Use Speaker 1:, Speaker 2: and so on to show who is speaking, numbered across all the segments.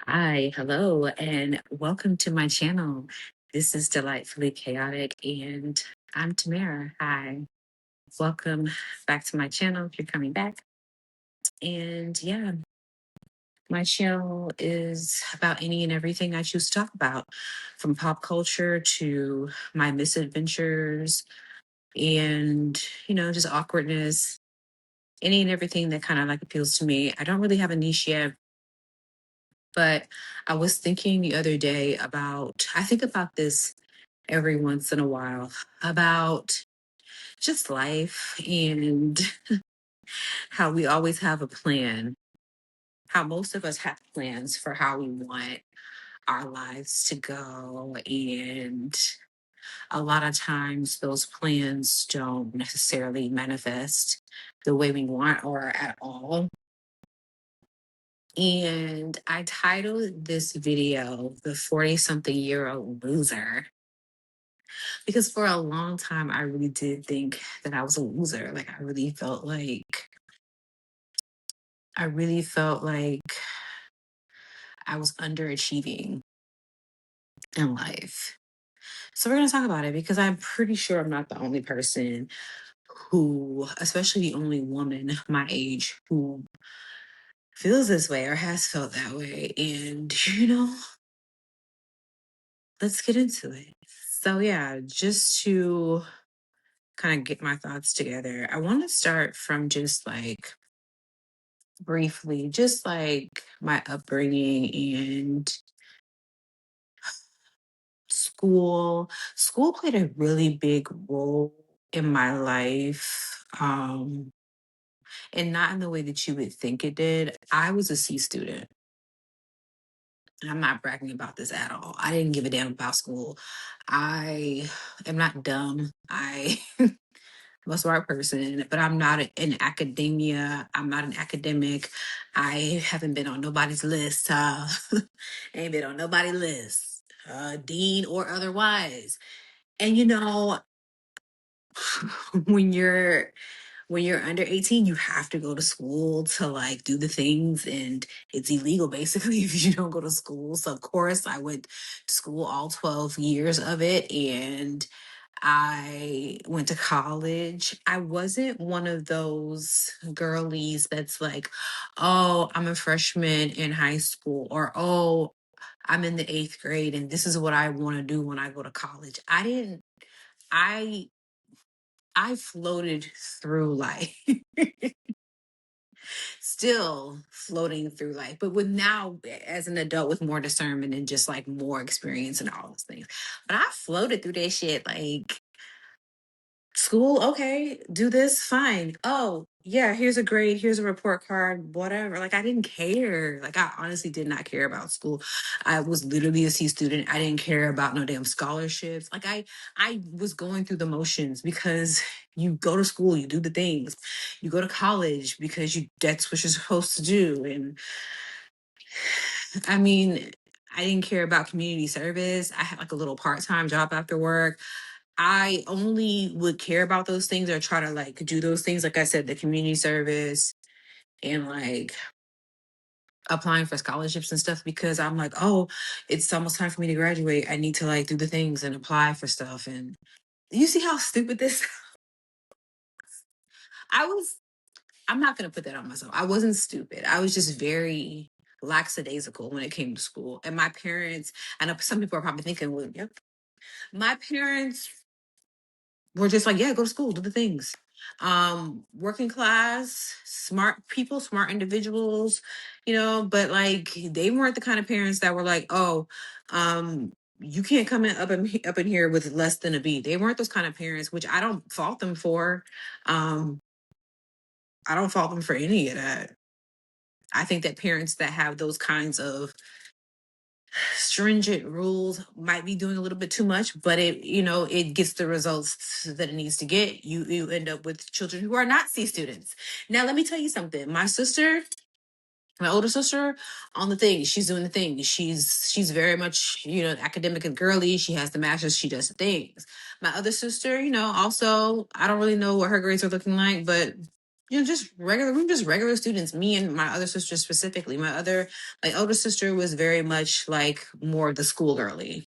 Speaker 1: Hi, hello, and welcome to my channel. This is Delightfully Chaotic, and I'm Tamara. Hi, welcome back to my channel if you're coming back. And yeah, my channel is about any and everything I choose to talk about, from pop culture to my misadventures and, just awkwardness, any and everything that kind of like appeals to me. I don't really have a niche yet. But I was thinking the other day about, I think about this every once in a while, about just life and how we always have a plan, how most of us have plans for how we want our lives to go. And a lot of times those plans don't necessarily manifest the way we want or at all. And I titled this video, The 40 something year old loser, because for a long time I really did think that I was a loser. Like I really felt like I was underachieving in life. So we're going to talk about it because I'm pretty sure I'm not the only person who, especially the only woman my age who feels this way or has felt that way. And let's get into it. So yeah, just to kind of get my thoughts together, I want to start from just like briefly, just like my upbringing and school. School played a really big role in my life. And not in the way that you would think it did. I was a C student. And I'm not bragging about this at all. I didn't give a damn about school. I am not dumb. I'm a smart person, but I'm not in academia. I'm not an academic. I haven't been on nobody's list. Ain't been on nobody's list, dean or otherwise. And when you're under 18, you have to go to school to like do the things, and it's illegal basically if you don't go to school. So of course I went to school all 12 years of it, and I went to college. I wasn't one of those girlies that's like, oh, I'm a freshman in high school, or oh, I'm in the eighth grade and this is what I want to do when I go to college. I I floated through life, still floating through life, but with now as an adult with more discernment and just like more experience and all those things. But I floated through that shit like school, okay, do this, fine. Oh, yeah, here's a grade, here's a report card, whatever. Like I didn't care. Like I honestly did not care about school. I was literally a C student. I didn't care about no damn scholarships. Like I was going through the motions because you go to school, you do the things. You go to college because you that's what you're supposed to do. And I mean, I didn't care about community service. I had like a little part-time job after work. I only would care about those things or try to like do those things, like I said, the community service and like applying for scholarships and stuff, because I'm like, oh, it's almost time for me to graduate. I need to like do the things and apply for stuff. And you see how stupid this I was I'm not gonna put that on myself. I wasn't stupid. I was just very lackadaisical when it came to school. And my parents, I know some people are probably thinking, well, yep. My parents we're just like, yeah, go to school, do the things. Working class, smart people, smart individuals, but like they weren't the kind of parents that were like, oh, you can't come up in here with less than a B. They weren't those kind of parents, which I don't fault them for. Um, I don't fault them for any of that. I think that parents that have those kinds of stringent rules might be doing a little bit too much, but it gets the results that it needs to get. You end up with children who are not C students. Now let me tell you something. My older sister, on the thing, she's doing the thing. She's very much, academic and girly. She has the masters, she does the things. My other sister, also, I don't really know what her grades are looking like, but just regular, we were just regular students. Me and my other sister specifically. My older sister was very much like more the school girly.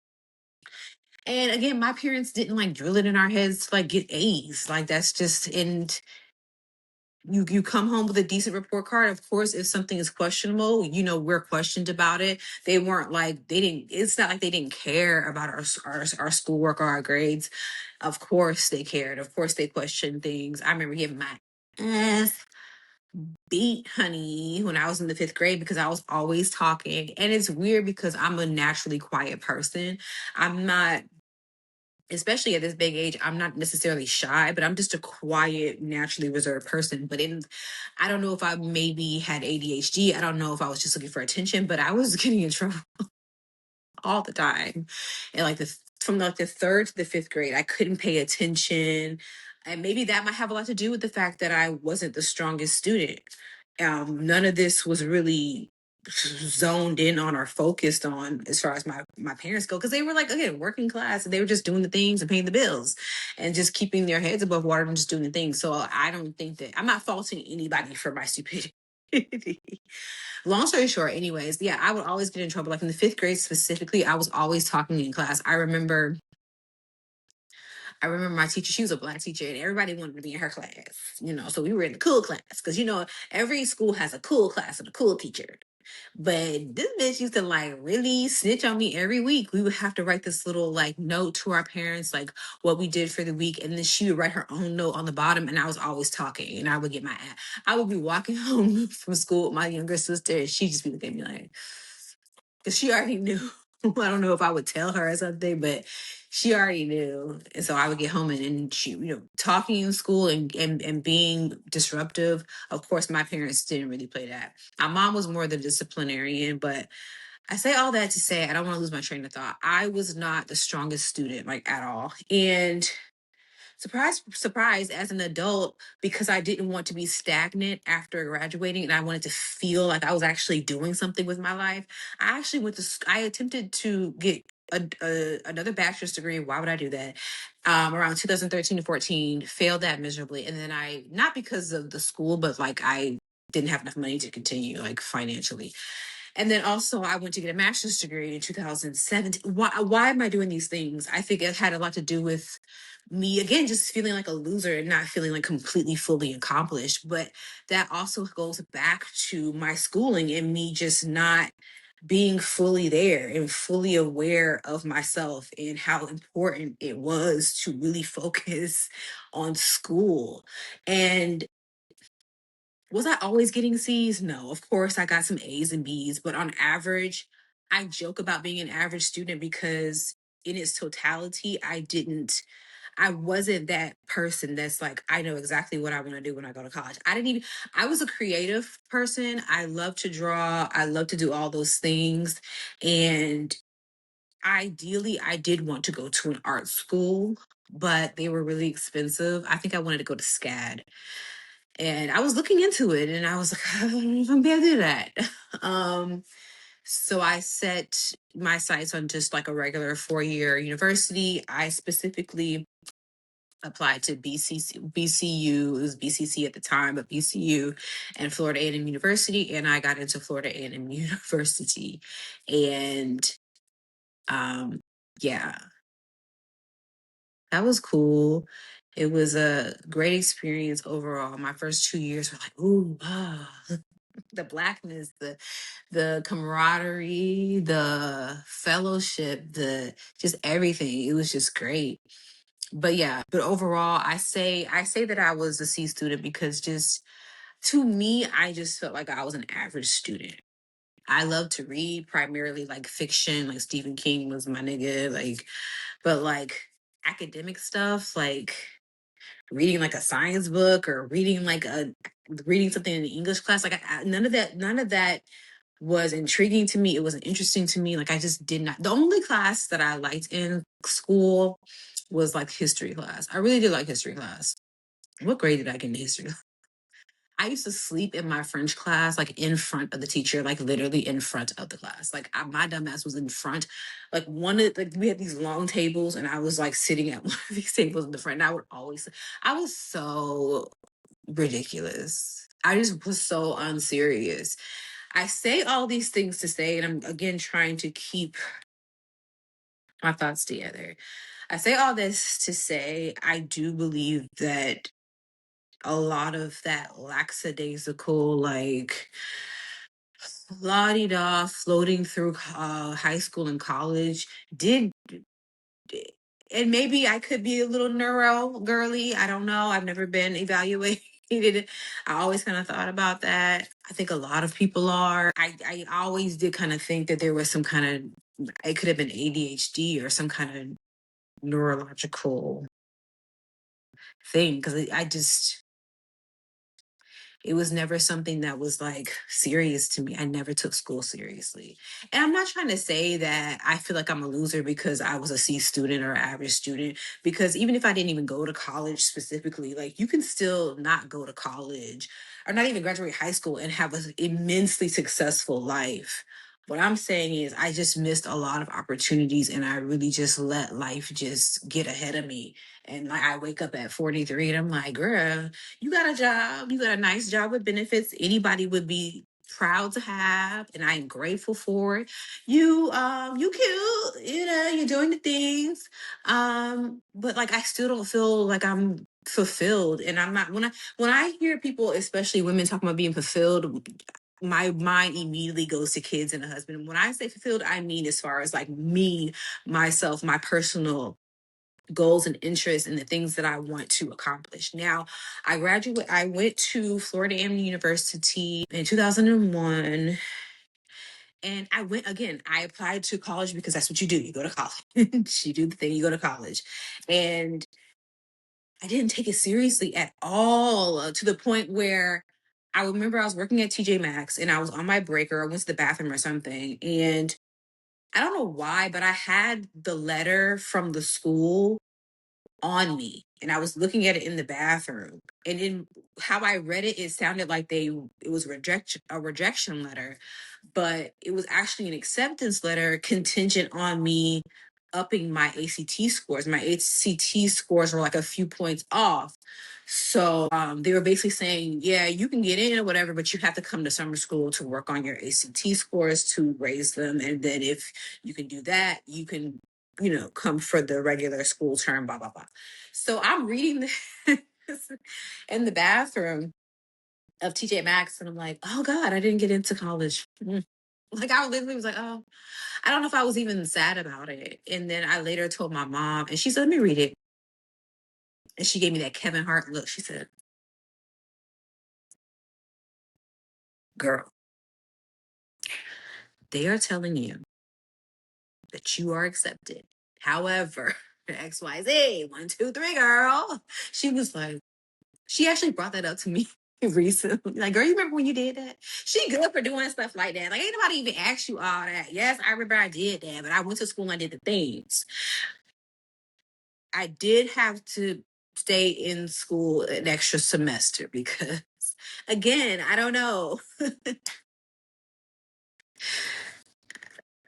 Speaker 1: And again, my parents didn't like drill it in our heads to like get A's. Like that's just and you come home with a decent report card. Of course, if something is questionable, we're questioned about it. They weren't like they didn't. It's not like they didn't care about our schoolwork or our grades. Of course, they cared. Of course, they questioned things. I remember getting my ass beat, honey, when I was in the fifth grade because I was always talking. And it's weird because I'm a naturally quiet person. I'm not, especially at this big age, I'm not necessarily shy, but I'm just a quiet, naturally reserved person. I don't know if I maybe had ADHD. I don't know if I was just looking for attention, but I was getting in trouble all the time. And like from like the third to the fifth grade, I couldn't pay attention. And maybe that might have a lot to do with the fact that I wasn't the strongest student. None of this was really zoned in on or focused on as far as my parents go, because they were like, again, working class, and they were just doing the things and paying the bills and just keeping their heads above water and just doing the things. So I don't think that I'm not faulting anybody for my stupidity. Long story short, anyways, yeah, I would always get in trouble. Like in the fifth grade specifically, I was always talking in class. I remember my teacher, she was a black teacher, and everybody wanted to be in her class. So we were in the cool class because, every school has a cool class and a cool teacher. But this bitch used to like really snitch on me every week. We would have to write this little like note to our parents, like what we did for the week. And then she would write her own note on the bottom. And I was always talking, and I would get I would be walking home from school with my younger sister, and she'd just be looking at me like, because she already knew. I don't know if I would tell her or something, but she already knew. And so I would get home and she, talking in school and being disruptive. Of course, my parents didn't really play that. My mom was more the disciplinarian, but I say all that to say I don't want to lose my train of thought. I was not the strongest student, like at all. And surprise, surprise, as an adult, because I didn't want to be stagnant after graduating and I wanted to feel like I was actually doing something with my life. I actually I attempted to get another bachelor's degree. Why would I do that? Around 2013 to 14, failed that miserably. And then not because of the school, but like I didn't have enough money to continue, like financially. And then also, I went to get a master's degree in 2017. Why am I doing these things? I think it had a lot to do with me, again, just feeling like a loser and not feeling like completely fully accomplished. But that also goes back to my schooling and me just not being fully there and fully aware of myself and how important it was to really focus on school. And was I always getting C's? No, of course I got some A's and B's, but on average, I joke about being an average student because in its totality, I wasn't that person that's like, I know exactly what I want to do when I go to college. I was a creative person. I love to draw. I love to do all those things. And ideally, I did want to go to an art school, but they were really expensive. I think I wanted to go to SCAD, and I was looking into it and I was like, I don't know if I'm gonna do that. Um, so I set my sights on just like a regular 4-year university. I specifically applied to BCU, it was BCC at the time, but BCU and Florida A&M University, and I got into Florida A&M University. And um, yeah, that was cool. It was a great experience overall. My first 2 years were like, ooh, the blackness, the camaraderie, the fellowship, the just everything. It was just great. But yeah, but overall, I say that I was a C student because just to me, I just felt like I was an average student. I love to read, primarily like fiction, like Stephen King was my nigga, like, but like academic stuff, like reading like a science book or reading something in the English class. Like none of that was intriguing to me. It wasn't interesting to me. Like I just did not. The only class that I liked in school was like history class. I really did like history class. What grade did I get in history? I used to sleep in my French class, like in front of the teacher, like literally in front of the class. Like my dumb ass was in front. Like we had these long tables, and I was like sitting at one of these tables in the front. And I was so ridiculous. I just was so unserious. I say all these things to say, and I'm again trying to keep my thoughts together. I say all this to say I do believe that a lot of that lackadaisical, like la di da floating through high school and college did. And maybe I could be a little neuro girly. I don't know. I've never been evaluated. I always kind of thought about that. I think a lot of people are. I always did kind of think that there was some kind of, it could have been ADHD or some kind of neurological thing. Cause I just, it was never something that was like serious to me. I never took school seriously. And I'm not trying to say that I feel like I'm a loser because I was a C student or average student, because even if I didn't even go to college specifically, like you can still not go to college or not even graduate high school and have an immensely successful life. What I'm saying is I just missed a lot of opportunities and I really just let life just get ahead of me. And like I wake up at 43 and I'm like, girl, you got a job, you got a nice job with benefits anybody would be proud to have, and I'm grateful for it. You cute, you're doing the things. But like I still don't feel like I'm fulfilled. And I'm not when I hear people, especially women, talking about being fulfilled, my mind immediately goes to kids and a husband. When I say fulfilled, I mean as far as like me, myself, my personal goals and interests and the things that I want to accomplish. Now, I went to Florida A&M University in 2001, and I went again. I applied to college because that's what you do. You go to college. You do the thing, you go to college. And I didn't take it seriously at all, to the point where I remember I was working at TJ Maxx and I was on my break, or I went to the bathroom or something, and I don't know why, but I had the letter from the school on me, and I was looking at it in the bathroom, and in how I read it, it sounded like it was a rejection letter, but it was actually an acceptance letter contingent on me upping my ACT scores. My ACT scores were like a few points off. So they were basically saying, yeah, you can get in or whatever, but you have to come to summer school to work on your ACT scores to raise them. And then if you can do that, you can, come for the regular school term, blah, blah, blah. So I'm reading this in the bathroom of TJ Maxx, and I'm like, oh God, I didn't get into college. Like I literally was like, oh, I don't know if I was even sad about it. And then I later told my mom, and she said, let me read it. And she gave me that Kevin Hart look. She said, girl, they are telling you that you are accepted. However, XYZ, 1, 2, 3, girl. She was like, she actually brought that up to me recently. Like, girl, you remember when you did that? She good for doing stuff like that. Like, ain't nobody even asked you all that. Yes, I remember I did that, but I went to school and I did the things. I did have to stay in school an extra semester because, again, I don't know.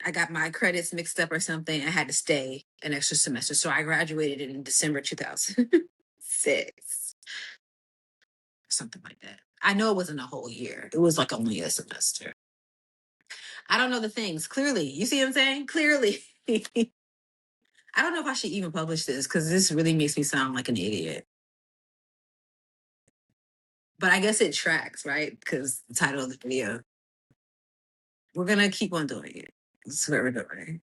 Speaker 1: I got my credits mixed up or something. I had to stay an extra semester. So I graduated in December 2006, something like that. I know it wasn't a whole year, it was like only a semester. I don't know the things. Clearly, you see what I'm saying? Clearly. I don't know if I should even publish this because this really makes me sound like an idiot. But I guess it tracks, right? Because the title of the video. We're gonna keep on doing it. That's what we're doing.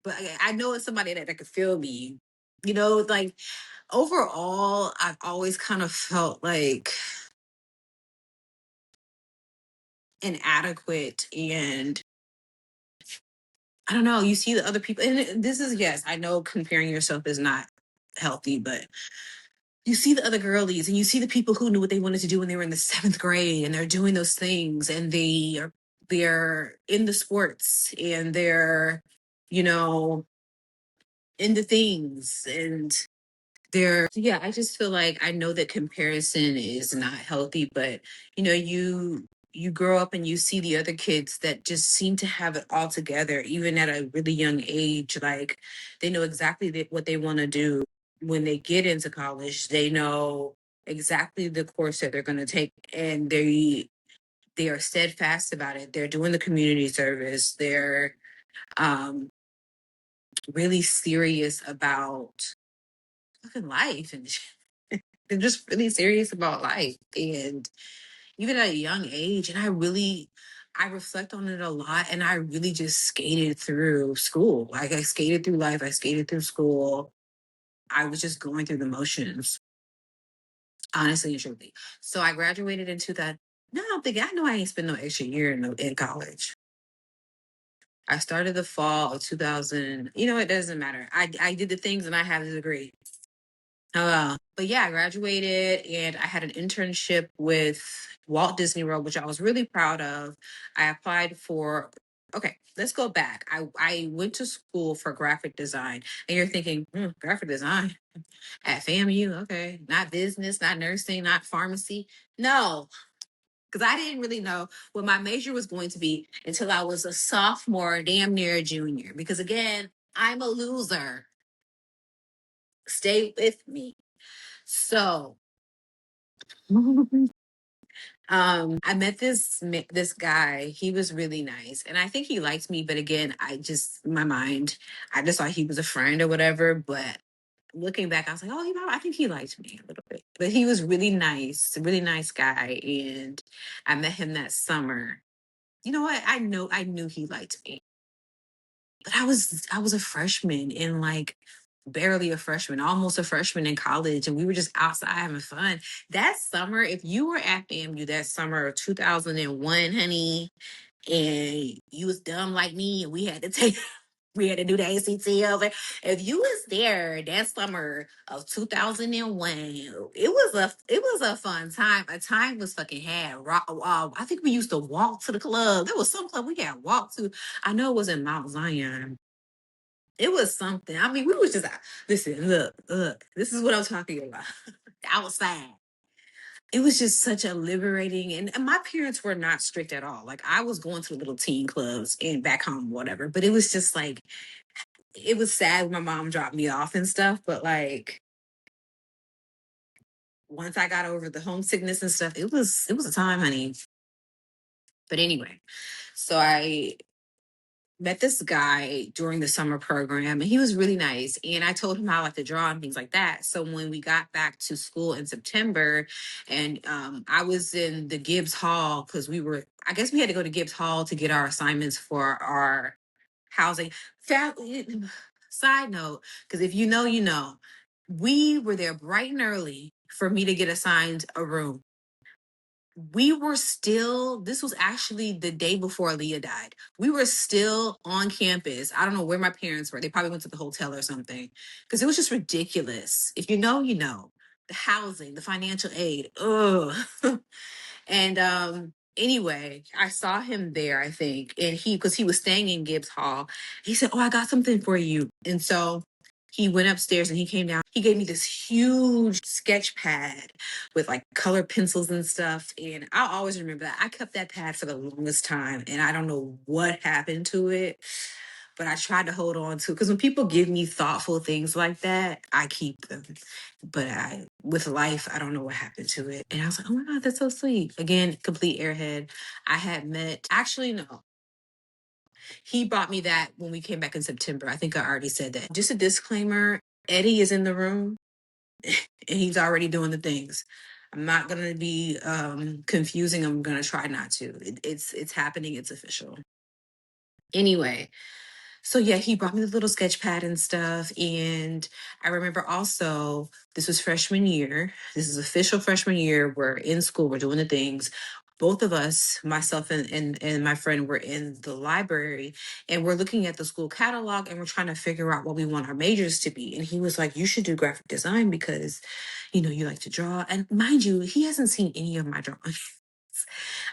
Speaker 1: But I know it's somebody that could feel me. Like overall, I've always kind of felt like inadequate, and I don't know. You see the other people, and this is, yes, I know comparing yourself is not healthy, but you see the other girlies and you see the people who knew what they wanted to do when they were in the 7th grade, and they're doing those things, and they're in the sports, and they're you know into things, and yeah, I just feel like I know that comparison is not healthy, but you grow up and you see the other kids that just seem to have it all together, even at a really young age. Like they know exactly what they want to do when they get into college. They know exactly the course that they're going to take, and they are steadfast about it. They're doing the community service. They're um, really serious about fucking life, and they're just really serious about life. And even at a young age, and I reflect on it a lot, and I really just skated through school. Like I skated through life, I skated through school. I was just going through the motions, honestly and truly. So I graduated in 2000. No, I'm thinking, I know I ain't spent no extra year in college. I started the fall of 2000. You know, it doesn't matter. I did the things and I have a degree. But yeah, I graduated and I had an internship with Walt Disney World, which I was really proud of. I applied for, okay, let's go back. I went to school for graphic design. And you're thinking, graphic design at FAMU, okay, not business, not nursing, not pharmacy. No, because I didn't really know what my major was going to be until I was a sophomore, damn near a junior. Because again, I'm a loser. Stay with me. So, I met this guy. He was really nice, and I think he liked me. But again, I just in my mind, I just thought he was a friend or whatever. But looking back, I was like, oh, I think he liked me a little bit. But he was a really nice guy, and I met him that summer. You know what? I knew he liked me, but I was a freshman and like barely a freshman, almost a freshman in college, and we were just outside having fun. That summer, if you were at FAMU that summer of 2001, honey, and you was dumb like me, and we had to take. We had to do the ACT over. If you was there that summer of 2001, it was a fun time. A time was fucking had. I think we used to walk to the club. There was some club we had walked to. I know it was in Mount Zion. It was something. I mean, we was just listen. Look. This is what I'm talking about. Outside. It was just such a liberating, and my parents were not strict at all. Like I was going to little teen clubs and back home, whatever. But it was just like it was sad when my mom dropped me off and stuff, but like once I got over the homesickness and stuff, it was a time, honey. But anyway, so I met this guy during the summer program and he was really nice. And I told him how I like to draw and things like that. So when we got back to school in September and I was in the Gibbs Hall because I guess we had to go to Gibbs Hall to get our assignments for our housing. Side note, because if you know, you know, we were there bright and early for me to get assigned a room. This was actually the day before Leah died. We were still on campus. I don't know where my parents were. They probably went to the hotel or something because it was just ridiculous. If you know, you know. The housing, the financial aid. Ugh. And anyway, I saw him there, I think, and because he was staying in Gibbs Hall, he said, "Oh, I got something for you." And so he went upstairs and he came down. He gave me this huge sketch pad with like color pencils and stuff. And I'll always remember that. I kept that pad for the longest time and I don't know what happened to it, but I tried to hold on to it because when people give me thoughtful things like that, I keep them. But with life, I don't know what happened to it. And I was like, oh my God, that's so sweet. Again, complete airhead. I had met, actually, no, he bought me that when we came back in September. I think I already said that. Just a disclaimer, Eddie is in the room and he's already doing the things. I'm not going to be confusing. I'm going to try not to. It's happening. It's official. Anyway, so yeah, he brought me the little sketch pad and stuff. And I remember also this was freshman year. This is official freshman year. We're in school, we're doing the things. Both of us, myself and my friend, were in the library and we're looking at the school catalog and we're trying to figure out what we want our majors to be. And he was like, you should do graphic design because, you know, you like to draw. And mind you, he hasn't seen any of my drawings.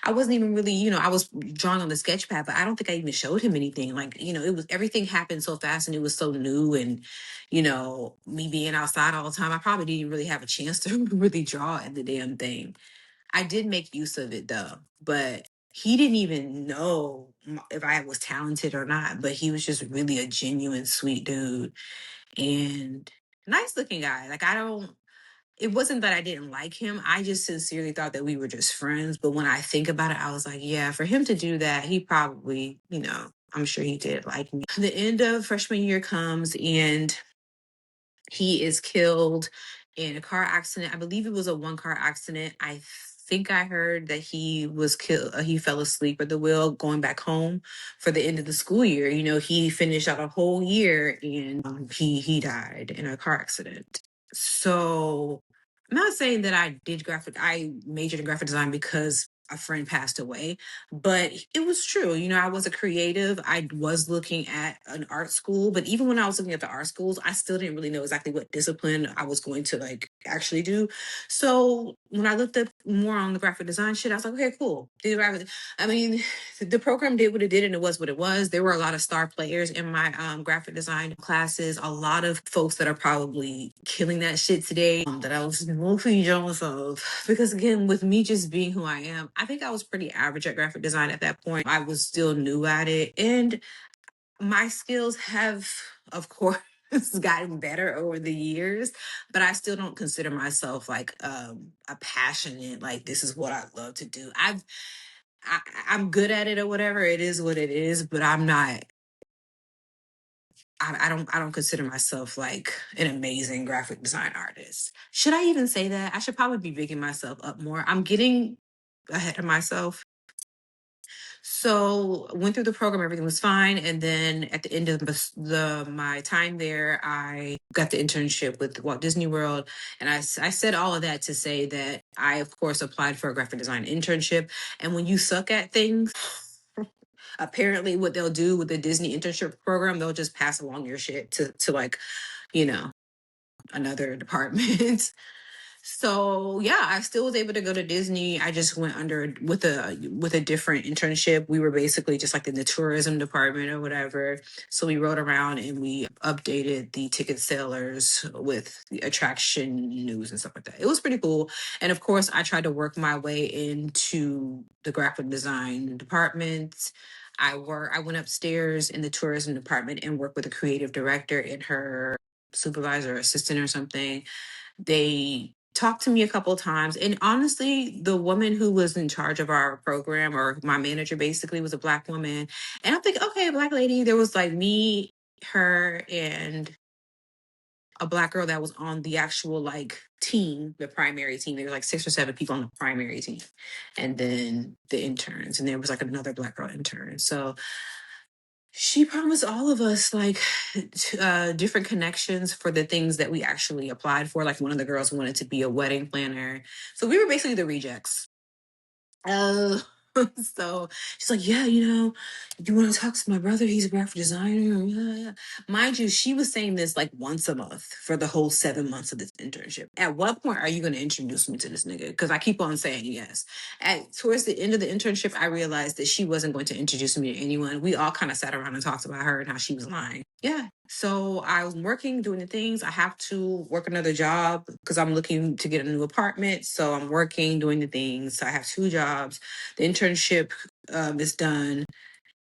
Speaker 1: I wasn't even really, I was drawing on the sketch pad, but I don't think I even showed him anything. Like, it was everything happened so fast and it was so new. And, me being outside all the time, I probably didn't really have a chance to really draw at the damn thing. I did make use of it though, but he didn't even know if I was talented or not, but he was just really a genuine, sweet dude and nice looking guy. Like, it wasn't that I didn't like him. I just sincerely thought that we were just friends. But when I think about it, I was like, yeah, for him to do that, he probably, I'm sure he did like me. The end of freshman year comes and he is killed in a car accident. I believe it was a one car accident. I think I heard that he was killed. He fell asleep at the wheel going back home for the end of the school year. He finished out a whole year and he died in a car accident. So I'm not saying that I majored in graphic design because a friend passed away, but it was true. I was a creative. I was looking at an art school, but even when I was looking at the art schools, I still didn't really know exactly what discipline I was going to like actually do. So when I looked up more on the graphic design shit, I was like, okay, cool. I mean, the program did what it did and it was what it was. There were a lot of star players in my graphic design classes, a lot of folks that are probably killing that shit today that I was mostly jealous of. Because again, with me just being who I am, I think I was pretty average at graphic design at that point. I was still new at it. And my skills have, of course, gotten better over the years, but I still don't consider myself like a passionate, like this is what I love to do. I, I'm good at it or whatever. It is what it is, but I'm not. I don't consider myself like an amazing graphic design artist. Should I even say that? I should probably be bigging myself up more. I'm getting ahead of myself. So went through the program, everything was fine, and then at the end of my time there, I got the internship with Walt Disney World, and I said all of that to say that I of course applied for a graphic design internship, and when you suck at things. Apparently, what they'll do with the Disney internship program, they'll just pass along your shit to like, you know, another department. So yeah, I still was able to go to Disney. I just went under with a different internship. We were basically just like in the tourism department or whatever. So we rode around and we updated the ticket sellers with the attraction news and stuff like that. It was pretty cool. And of course, I tried to work my way into the graphic design department. I went upstairs in the tourism department and worked with a creative director and her supervisor, assistant, or something. They talked to me a couple of times, and honestly, the woman who was in charge of our program, or my manager, basically was a Black woman. And I'm thinking, okay, Black lady. There was like me, her, and a Black girl that was on the actual like team, the primary team. There were like 6 or 7 people on the primary team, and then the interns, and there was like another Black girl intern. So she promised all of us like different connections for the things that we actually applied for. Like one of the girls wanted to be a wedding planner. So we were basically the rejects. Oh, so she's like, yeah, you want to talk to my brother? He's a graphic designer. Yeah. Mind you, she was saying this like once a month for the whole 7 months of this internship. At what point are you going to introduce me to this nigga? Because I keep on saying yes. Towards the end of the internship, I realized that she wasn't going to introduce me to anyone. We all kind of sat around and talked about her and how she was lying. Yeah. So I was working, doing the things. I have to work another job because I'm looking to get a new apartment. So I'm working, doing the things. So I have 2 jobs. The internship is done,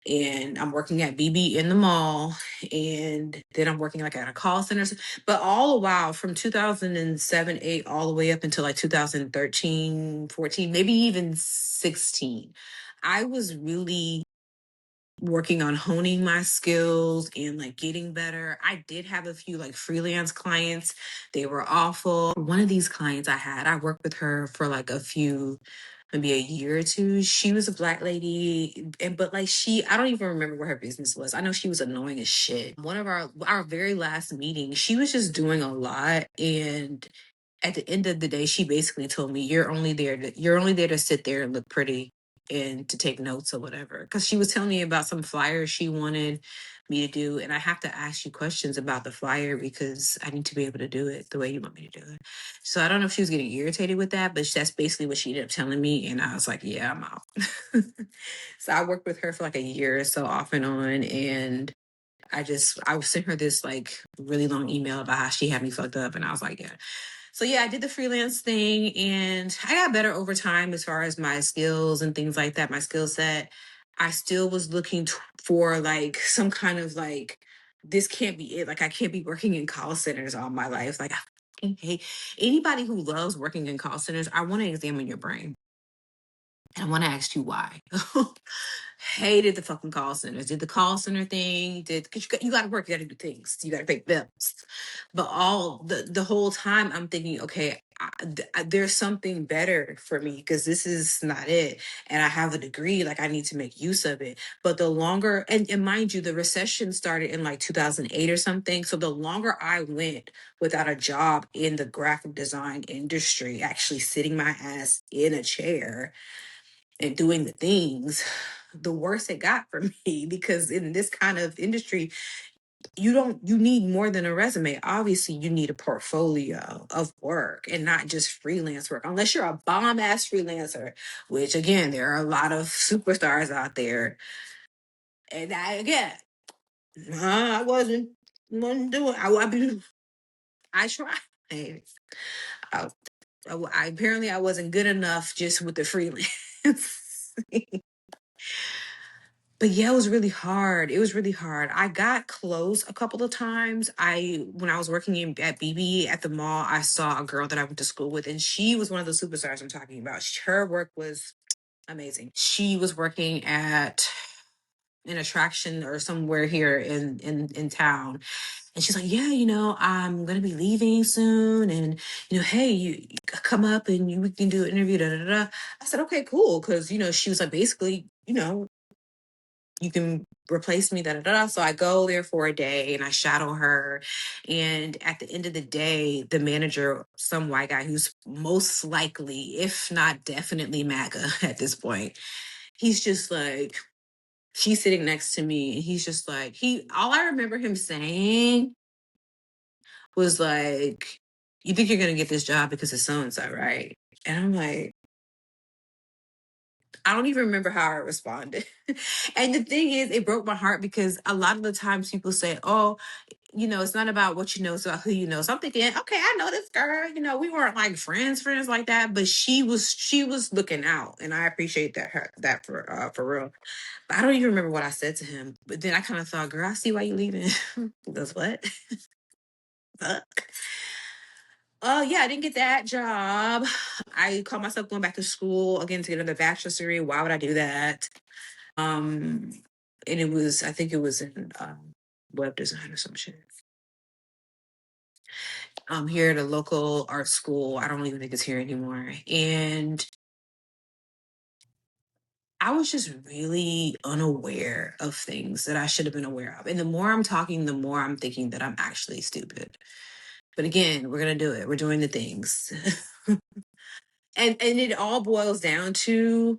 Speaker 1: and I'm working at BB in the mall, and then I'm working like at a call center. But all the while, from 2007, 8, all the way up until like 2013, 14, maybe even 16, I was really working on honing my skills and like getting better. I did have a few like freelance clients. They were awful. One of these clients I worked with her for like maybe a year or two. She was a Black lady, and but like I don't even remember what her business was. I know she was annoying as shit. One of our very last meeting, she was just doing a lot, and at the end of the day, she basically told me, you're only there to sit there and look pretty and to take notes or whatever. Because she was telling me about some flyer she wanted me to do, and I have to ask you questions about the flyer because I need to be able to do it the way you want me to do it. So I don't know if she was getting irritated with that, but that's basically what she ended up telling me, and I was like, yeah, I'm out. So I worked with her for like a year or so off and on, and I sent her this like really long email about how she had me fucked up, and I was like, yeah. So yeah, I did the freelance thing, and I got better over time as far as my skills and things like that, my skill set. I still was looking for like some kind of like, this can't be it. Like I can't be working in call centers all my life. Like Hey, anybody who loves working in call centers, I want to examine your brain. And I want to ask you why. Hated the fucking call centers. Did the call center thing. Did because you got to work. You got to do things. You got to pay bills. But all the whole time, I'm thinking, okay, there's something better for me because this is not it. And I have a degree. Like I need to make use of it. But the longer, and mind you, the recession started in like 2008 or something. So the longer I went without a job in the graphic design industry, actually sitting my ass in a chair and doing the things, the worse it got for me because in this kind of industry, you need more than a resume. Obviously, you need a portfolio of work and not just freelance work, unless you're a bomb ass freelancer, which again, there are a lot of superstars out there. And I wasn't doing. I tried. I, apparently I wasn't good enough just with the freelance. But yeah, it was really hard. It was really hard. I got close a couple of times. When I was working at BB at the mall, I saw a girl that I went to school with, and she was one of the superstars I'm talking about. Her work was amazing. She was working at an attraction or somewhere here in town, and she's like, "Yeah, I'm gonna be leaving soon, and hey, you come up and we can do an interview." Da da da. I said, "Okay, cool," because she was like, basically, you can replace me, da da da. So I go there for a day and I shadow her. And at the end of the day, the manager, some white guy who's most likely, if not definitely MAGA at this point, he's just like, she's sitting next to me and he's just like, all I remember him saying was like, "You think you're going to get this job because it's so and so, right?" And I'm like, I don't even remember how I responded. And the thing is, it broke my heart because a lot of the times people say, "Oh, it's not about what you know, it's about who you know." So I'm thinking, okay, I know this girl. We weren't like friends like that, but she was looking out, and I appreciate that for real. But I don't even remember what I said to him. But then I kind of thought, girl, I see why you leaving. Because what? Fuck. Oh yeah, I didn't get that job. I called myself going back to school again to get another bachelor's degree. Why would I do that? And I think it was in web design or some shit. Here at a local art school. I don't even think it's here anymore. And I was just really unaware of things that I should have been aware of. And the more I'm talking, the more I'm thinking that I'm actually stupid. But again, we're gonna do it. We're doing the things. And it all boils down to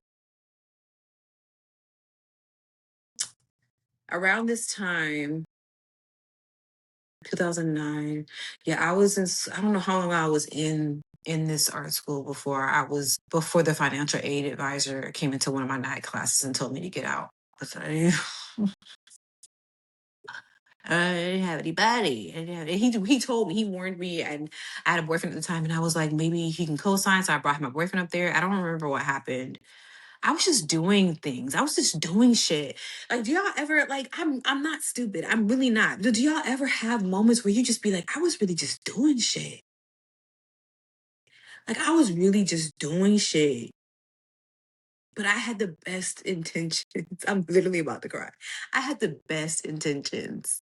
Speaker 1: around this time 2009. Yeah, I don't know how long I was in this art school before the financial aid advisor came into one of my night classes and told me to get out. I didn't have anybody. He told me, he warned me, and I had a boyfriend at the time, and I was like, maybe he can co-sign. So I brought my boyfriend up there. I don't remember what happened. I was just doing things. I was just doing shit. Like, do y'all ever like? I'm not stupid. I'm really not. Do y'all ever have moments where you just be like, I was really just doing shit. Like I was really just doing shit, but I had the best intentions. I'm literally about to cry. I had the best intentions.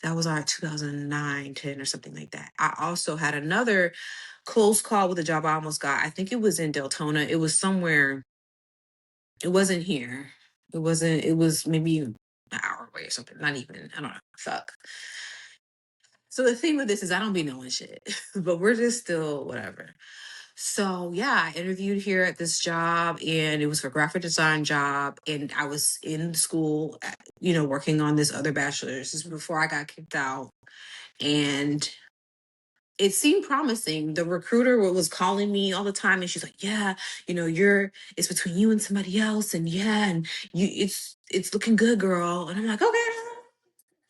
Speaker 1: That was our 2009, 10 or something like that. I also had another close call with a job I almost got. I think it was in Deltona. It was somewhere. It wasn't here. It was maybe an hour away or something. Not even. I don't know. Fuck. So the thing with this is I don't be knowing shit, but we're just still whatever. So yeah, I interviewed here at this job and it was for graphic design job. And I was in school, working on this other bachelor's. This was before I got kicked out. And it seemed promising. The recruiter was calling me all the time and she's like, "Yeah, it's between you and somebody else. And yeah, and it's looking good, girl." And I'm like, "Okay,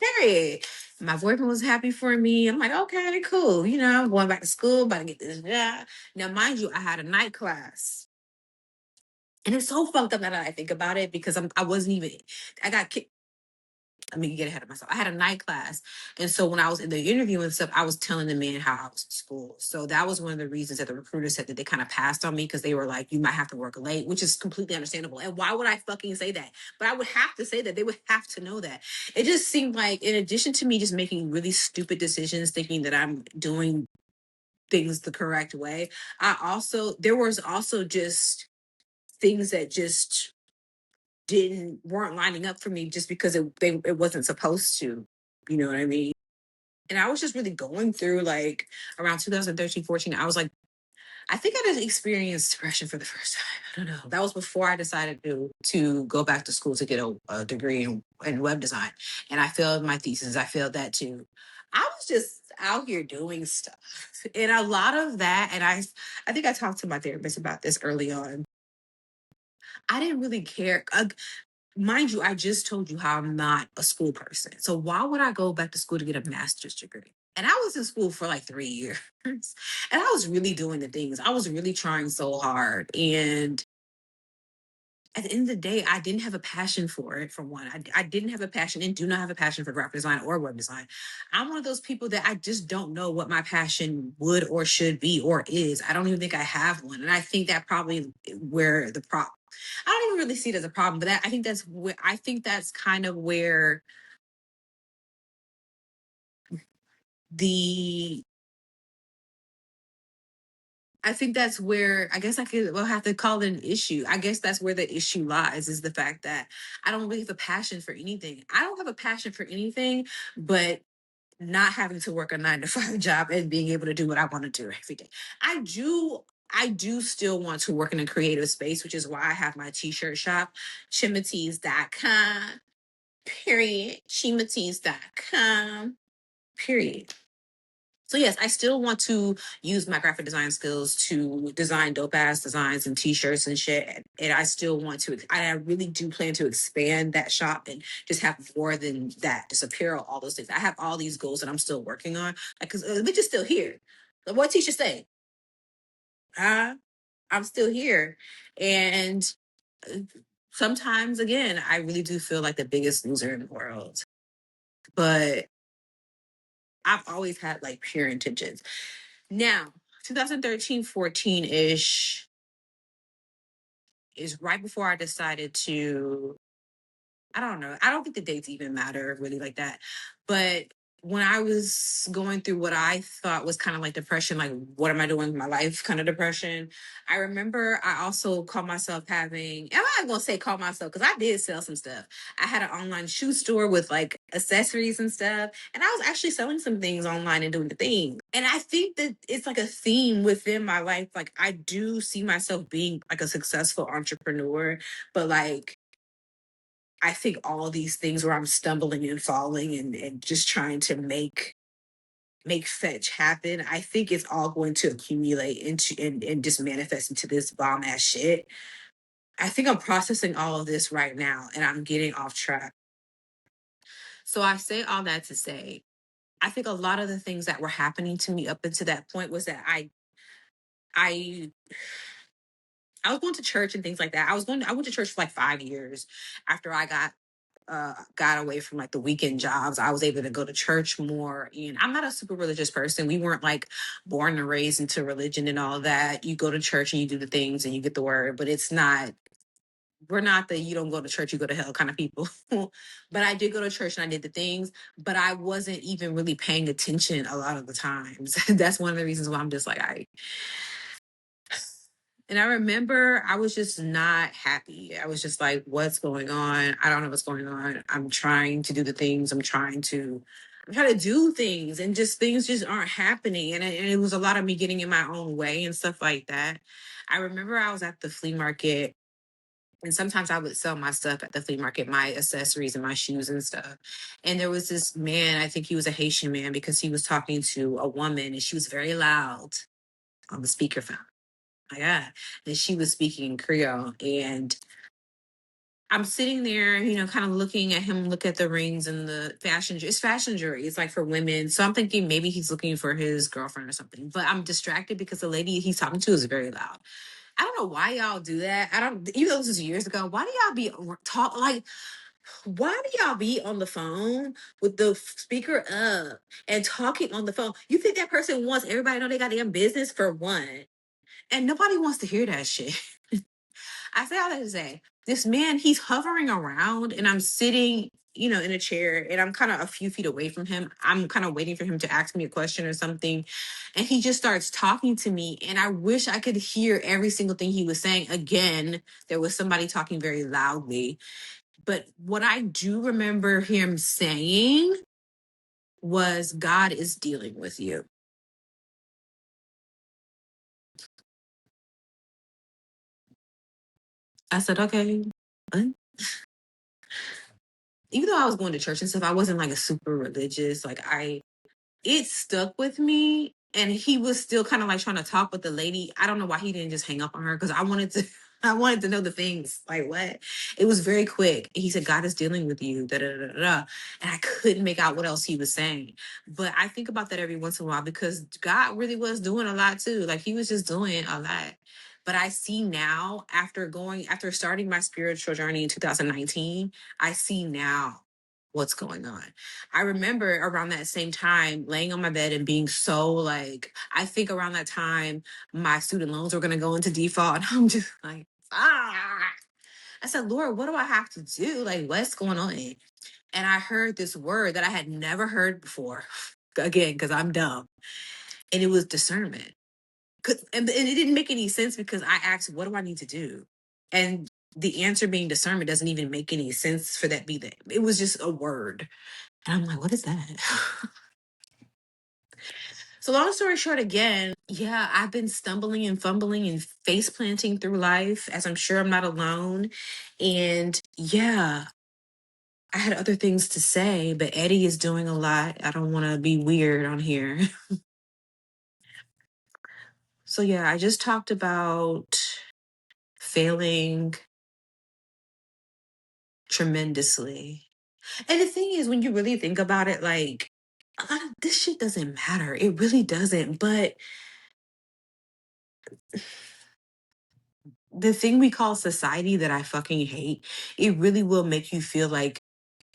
Speaker 1: period." My boyfriend was happy for me. I'm like, "Okay, cool. I'm going back to school, about to get this job." Now, mind you, I had a night class. And it's so fucked up now that I think about it because I wasn't even, I got kicked. let me get ahead of myself. I had a night class. And so when I was in the interview and stuff, I was telling the man how I was in school. So that was one of the reasons that the recruiter said that they kind of passed on me, because they were like, you might have to work late, which is completely understandable. And why would I fucking say that? But I would have to say that. They would have to know that. It just seemed like, in addition to me just making really stupid decisions, thinking that I'm doing things the correct way, there was also just things that just weren't lining up for me, just because it wasn't supposed to. You know what I mean? And I was just really going through, like, around 2013, 14. I was like, I think I just experienced depression for the first time. I don't know. That was before I decided to go back to school to get a degree in web design. And I failed my thesis. I failed that too. I was just out here doing stuff. And a lot of that, and I think I talked to my therapist about this early on. I didn't really care. Mind you, I just told you how I'm not a school person. So why would I go back to school to get a master's degree? And I was in school for like 3 years. And I was really doing the things. I was really trying so hard. And at the end of the day, I didn't have a passion for it, for one. I didn't have a passion and do not have a passion for graphic design or web design. I'm one of those people that I just don't know what my passion would or should be or is. I don't even think I have one. And I think that probably where the problem, I don't even really see it as a problem, but I think that's kind of where the I think that's where, I guess we'll have to call it an issue. I guess that's where the issue lies, is the fact that I don't really have a passion for anything. I don't have a passion for anything but not having to work a 9 to 5 job and being able to do what I want to do every day. I do still want to work in a creative space, which is why I have my t-shirt shop, chimatees.com, period. Chimatees.com, period. So yes, I still want to use my graphic design skills to design dope ass designs and t-shirts and shit. And I still want to, I really do plan to expand that shop and just have more than that, just apparel, all those things. I have all these goals that I'm still working on. Like, cause the bitch is still here. Like, what teacher say? I'm still here. And uh, sometimes, again, I really do feel like the biggest loser in the world. But I've always had like pure intentions. Now, 2013, 14 ish is right before I decided to, I don't know. I don't think the dates even matter really like that. But when I was going through what I thought was kind of like depression, like what am I doing with my life kind of depression, I remember I also called myself having, I'm not going to say call myself because I did sell some stuff. I had an online shoe store with like accessories and stuff. And I was actually selling some things online and doing the thing. And I think that it's like a theme within my life. Like I do see myself being like a successful entrepreneur, but like I think all these things where I'm stumbling and falling and just trying to make fetch happen, I think it's all going to accumulate into and just manifest into this bomb ass shit. I think I'm processing all of this right now and I'm getting off track. So I say all that to say, I think a lot of the things that were happening to me up until that point was that I I was going to church and things like that. I went to church for like 5 years after I got away from like the weekend jobs. I was able to go to church more. And I'm not a super religious person. We weren't like born and raised into religion and all that. You go to church and you do the things and you get the word, but we're not the you don't go to church, you go to hell kind of people. But I did go to church and I did the things, but I wasn't even really paying attention a lot of the times. That's one of the reasons why I'm just like, and I remember I was just not happy. I was just like, what's going on? I don't know what's going on. I'm trying to do the things. I'm trying to do things and just things just aren't happening. And it was a lot of me getting in my own way and stuff like that. I remember I was at the flea market and sometimes I would sell my stuff at the flea market, my accessories and my shoes and stuff. And there was this man, I think he was a Haitian man because he was talking to a woman and she was very loud on the speakerphone. My God. And she was speaking Creole. And I'm sitting there, kind of looking at him, look at the rings and the fashion. It's fashion jewelry. It's like for women. So I'm thinking maybe he's looking for his girlfriend or something. But I'm distracted because the lady he's talking to is very loud. I don't know why y'all do that. I don't, even though this is years ago, why do y'all be talk like,
Speaker 2: why do y'all be on the phone with the speaker up and talking on the phone? You think that person wants everybody to know they got their business for one? And nobody wants to hear that shit. I say all that to say, this man, he's hovering around, and I'm sitting, in a chair, and I'm kind of a few feet away from him. I'm kind of waiting for him to ask me a question or something. And he just starts talking to me. And I wish I could hear every single thing he was saying. Again, there was somebody talking very loudly. But what I do remember him saying was, God is dealing with you. I said, okay. What? Even though I was going to church and stuff, I wasn't like a super religious. Like it stuck with me. And he was still kind of like trying to talk with the lady. I don't know why he didn't just hang up on her, because I wanted to I wanted to know the things. Like what? It was very quick. He said, God is dealing with you. Da, da, da, da, da. And I couldn't make out what else he was saying. But I think about that every once in a while, because God really was doing a lot too. Like he was just doing a lot. But I see now, after starting my spiritual journey in 2019, I see now what's going on. I remember around that same time laying on my bed and being so like, I think around that time my student loans were going to go into default. And I'm just like, ah. I said, Lord, what do I have to do? Like, what's going on? And I heard this word that I had never heard before. Again, because I'm dumb. And it was discernment. And it didn't make any sense, because I asked, what do I need to do? And the answer being discernment doesn't even make any sense for that be that. It was just a word. And I'm like, what is that? So long story short, again, yeah, I've been stumbling and fumbling and face planting through life, as I'm sure I'm not alone. And yeah, I had other things to say, but Eddie is doing a lot. I don't want to be weird on here. So yeah, I just talked about failing tremendously. And the thing is, when you really think about it, like, a lot of this shit doesn't matter. It really doesn't. But the thing we call society that I fucking hate, it really will make you feel like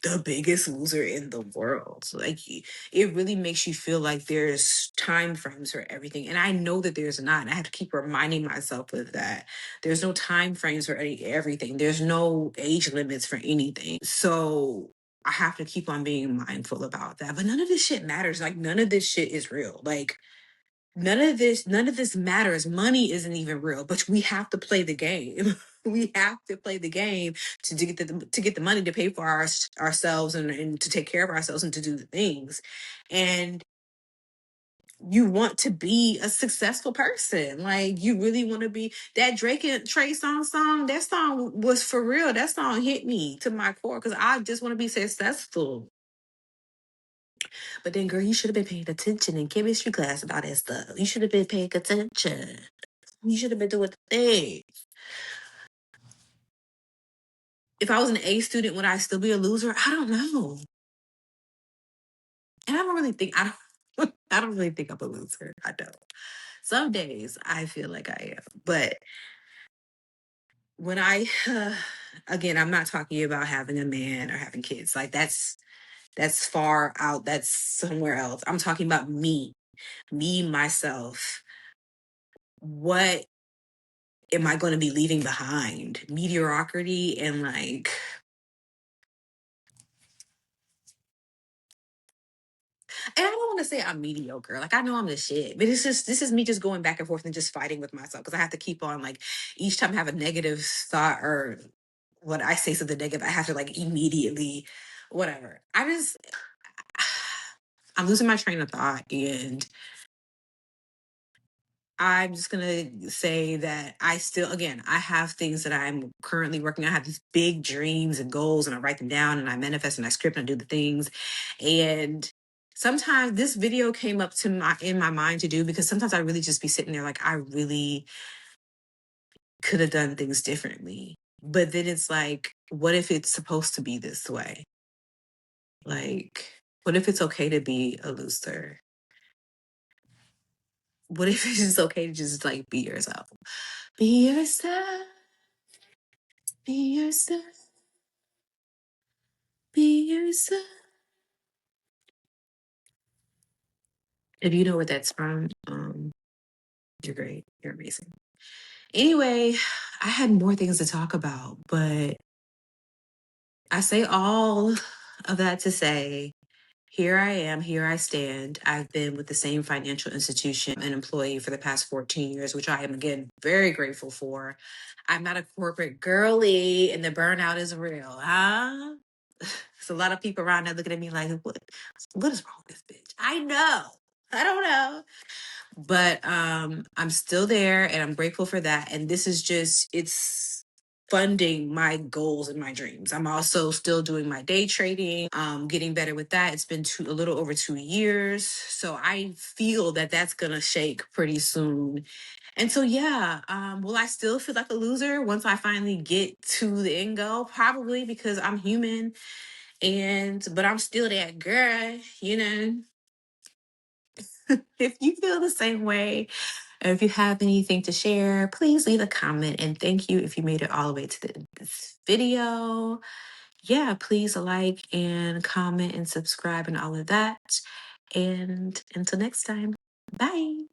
Speaker 2: the biggest loser in the world. Like it really makes you feel like there's time frames for everything. And I know that there's not. I have to keep reminding myself of that. There's no time frames for everything. There's no age limits for anything. So I have to keep on being mindful about that. But none of this shit matters. Like none of this shit is real. Like none of this matters. Money isn't even real, but we have to play the game. We have to play the game to get the money to pay for ourselves, and to take care of ourselves and to do the things. And you want to be a successful person. Like you really want to be that Drake and Trey song. That song was for real. That song hit me to my core, because I just want to be successful. But then, girl, you should have been paying attention in chemistry class about that stuff. You should have been paying attention. You should have been doing the thing. If I was an A student, would I still be a loser? I don't know. And I don't really think I'm a loser. I don't. Some days I feel like I am. But when again, I'm not talking about having a man or having kids. Like that's far out. That's somewhere else. I'm talking about me, myself. What am I going to be leaving behind? Mediocrity and like, and I don't want to say I'm mediocre. Like I know I'm the shit, but this is me just going back and forth and just fighting with myself, because I have to keep on like each time I have a negative thought or when I say something negative, I have to like immediately whatever. I'm losing my train of thought, and I'm just gonna say that I still, again, I have things that I'm currently working on. I have these big dreams and goals, and I write them down, and I manifest, and I script, and I do the things. And sometimes this video came up to my in my mind to do, because sometimes I really just be sitting there like I really could have done things differently. But then it's like, what if it's supposed to be this way? Like, what if it's okay to be a loser? What if it's just okay to just like be yourself? Be yourself. Be yourself. sun. If you know what that's from, you're great. You're amazing. Anyway, I had more things to talk about, but I say all of that to say, here I am, here I stand. I've been with the same financial institution, an employee for the past 14 years, which I am again very grateful for. I'm not a corporate girly, and the burnout is real, huh? There's a lot of people around there looking at me like, what is wrong with this bitch? I know. I don't know. But I'm still there and I'm grateful for that. And this is just, it's funding my goals and my dreams. I'm also still doing my day trading, getting better with that. It's been a little over 2 years. So I feel that that's going to shake pretty soon. And so, yeah, will I still feel like a loser once I finally get to the end goal? Probably, because I'm human, but I'm still that girl, you know. If you feel the same way, or if you have anything to share, please leave a comment. And thank you if you made it all the way to this video. Yeah, please like and comment and subscribe and all of that. And until next time, bye.